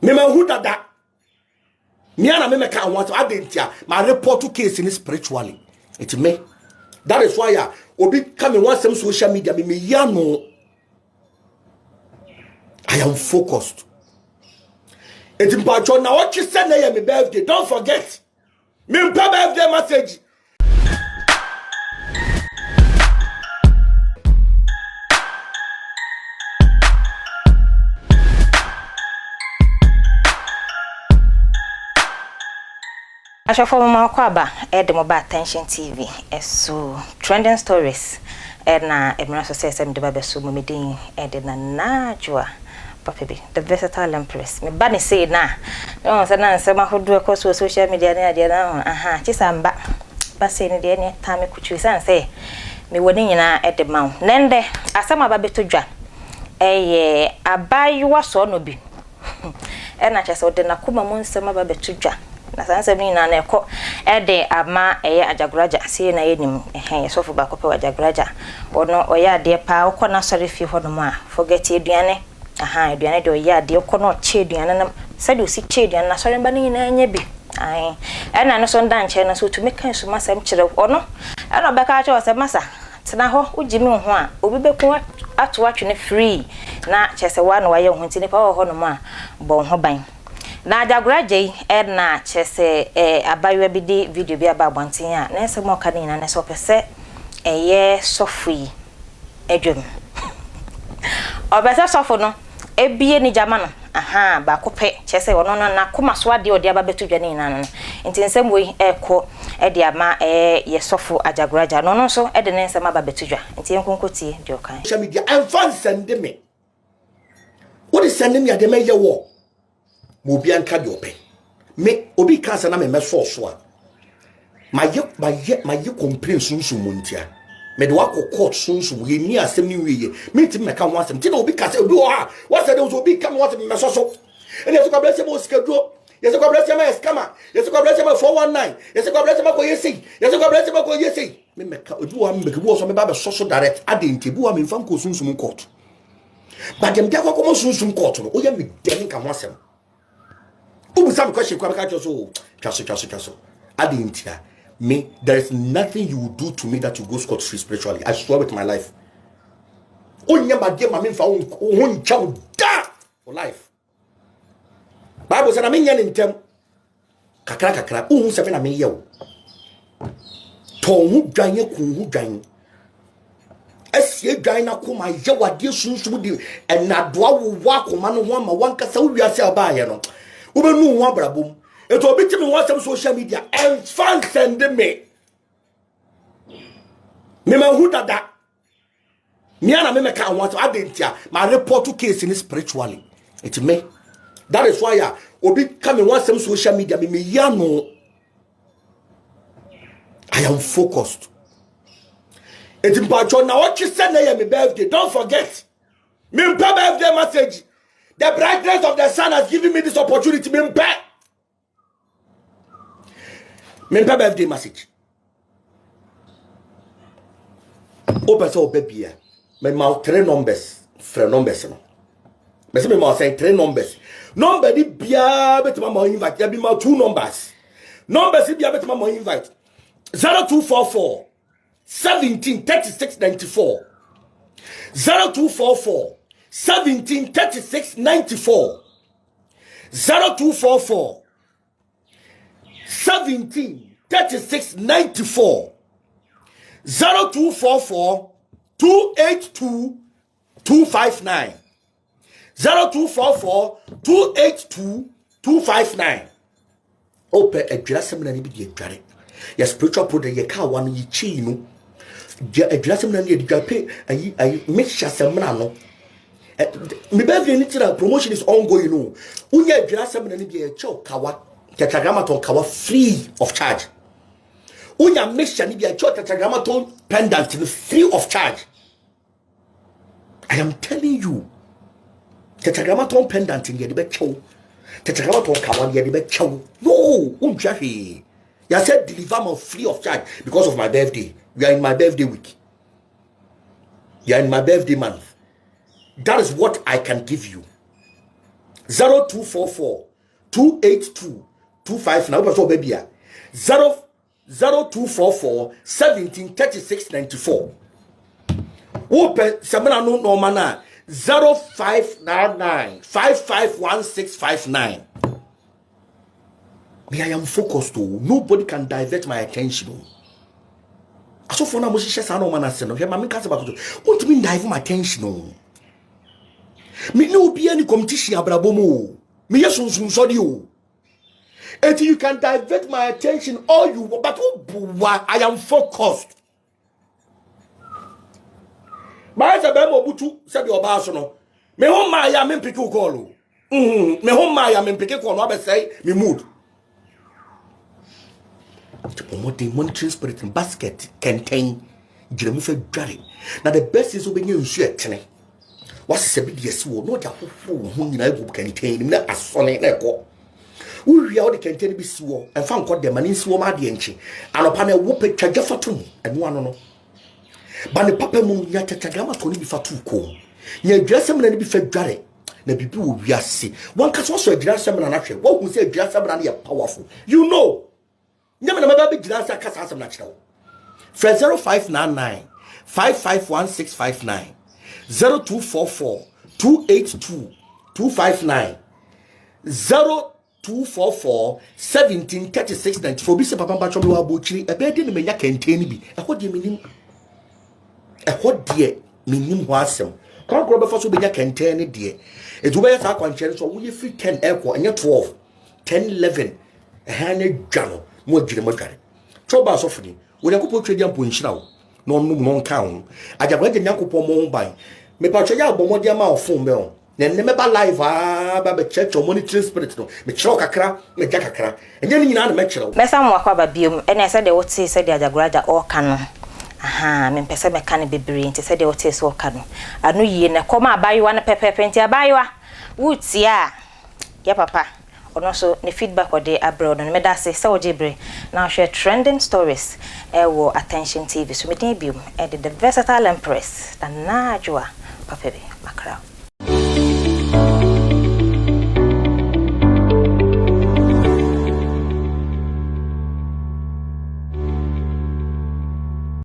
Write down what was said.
Me man who that. Me and me make want to identify my report to case in spiritually. It's me. That is why obi come on some social media me yano. I am focused. It's important now what you said na my birthday. Don't forget. Me birthday message. Ashafo mama kwaba the mobile attention TV so trending stories na emra so say sem de ba so momedin na najwa papa bi the versatile empress me ba ne say na no say na nsem ahodo across social media na ade na chisamba ba say ne de ne ta me kuchu san say me woni nyina the ma nende asema ba betodwa abaywa so no bi na chese ode na kuma mu nsema ba betodwa na sanse mi na eko de ama Ajagurajah see na yenim yesofo ba kope Ajagurajah ono oya de pa ukona sori fi hono a forget eduane eduane de oya de ukono che eduane na sadi osi che eduane na sori ba ni na anya bi na no so ndan che na so to make so masam kire ono na be ka che o se masa tena ho ujimi ho a obi be ko ato atwe free na chese wa na waye ho ntini pa ho no ma bo ho ban na Ajagurajah na chese abayewa bi di video bi aba abonten a na ese mo kan na so pese sofui edwem obese sofo no ebie ni jama no ba kope chese wono na kuma so ade odi aba betu dwane na no nsem we eko de ama sofo Ajagurajah no so de ne nsem aba betu dwa ntien konkotie de okan social media and fan send me what is sending me at the major war Mobi anka de open me obi kansa na me meso so a my complain sunsun montia me de wako court sunsun we ni asem ni wiye me tim me ka ho asem ti na obi kansa obi ha what say there obi come what me meso so and yeso kwa bless me schedule yeso kwa bless me scammer yeso kwa bless me 419 yeso kwa bless me ko yesi yeso kwa bless me ko yesi me ka obi wa me ke so me ba be so direct ade ntebu wa me fam ko sunsun court but dem dia ko ko sunsun court no o ya me dem ka ho asem some question chaso. Adintia. Me, there is nothing you will do to me that you go scot free spiritually. I swear with my life. For life. Bible said I mean in them. Kakra. Seven I mean yo. Tongu danye kungu danye. Esie dwane na kuma yawa de sunsun de enadwa wo wa kuma no ho ma wanka sa wi ase aba ye no ubenu ho abrabom eto obi timi ho asem social media and fan send me man who dada me ana me ka ho adentia my report to case in spiritually it's me that is why obi come ho asem social media me ya no I am focused. It's important now what you said na my birthday. Don't forget. Me birthday message. The brightness of the sun has given me this opportunity. Me birthday message. Open so baby. Me mouth 3 numbers. Free numbers no. Me say me mouth say 3 numbers. Number di bia bet ma invite. There be my 2 numbers. Numbers di bia bet ma invite. 0244 17 36 94 0244 17 36 94 0244 17 36 94 0244 282 259 0244 282 259 Open a dressing and be a your spiritual product ye ka one ye chi no address me na ye dwape ayi make sure semna no me birthday ni tira promotion is ongoing no unya address me na ni be cho kawa tetragrammaton kawa free of charge unya make sure ni be cho tetragrammaton pendant free of charge. I am telling you tetragrammaton pendant ye de be cho tetragrammaton kawa ye de be cho no unjahi. I said deliver me free of charge because of my birthday. We are in my birthday week. You are in my birthday month. That is what I can give you. 0244 282 25 now person baby 0244 17 36 94 open semana no normal na 0599 551659. Me, I am focused. Nobody can divert my attention. So for now, I must say, "I don't want to say no." My can't about what do you mean divert my attention? Me no be any competition abrabomo. Me yes sorry you. And you can divert my attention all you want, but I am focused. My sabemo butu said your boss no. Me home my am pick you call. Me home my am pick you call. No be say me mood. Monitoring spirit in basket contain Jeremy Dware. Now the best is obeying you share. What's 7 years old? Not a who I will contain him as son in echo. We are the contain be swore and found what the man in swore my dienchi and upon a whooped Chagafatum and one no. But the papa moon yet Chagama Tony be for 2 cool. Ye dress him and be fed Dware. The people will be see. One can also dress him and actually what would say dress him and powerful. You know. Nyama na mababe jira sa kasa asem na kirawo. Fred 0599 551659 0244 282 259 0244 17 36 94 bi se papa mba chombe wa bochiri ebe de ne menya kenteni bi ehode minim ho asem kan kro be fa so benya kenteni de edu be ya sa kwanchere so wo ye free 10 ekwo enye 12 10 11 ehane dwano mo jire mo dware choba sofuni woni akopɔ twedi ampo nhira wo no no no nka ho Ajagurajah nyakopɔ mo ban me pa twedi abɔmɔde ama ofon be ho na ne me ba live ba be church o monitoring spirit no me kyerɛ kakra me ja kakra enye ni nyina na me kyerɛ me sam wakwa ba biom ene se de wote se de Ajagurajah o ka no aha me pese me ka ne bebre nti se de wote se o ka no anu yie ne kɔma abayiwa ne pepepe nti abayiwa wutia ya papa ono so ne feedback ode abroad no me da se ojebre now share trending stories wo Attention TV so me din biom the versatile empress na najwa papa be makra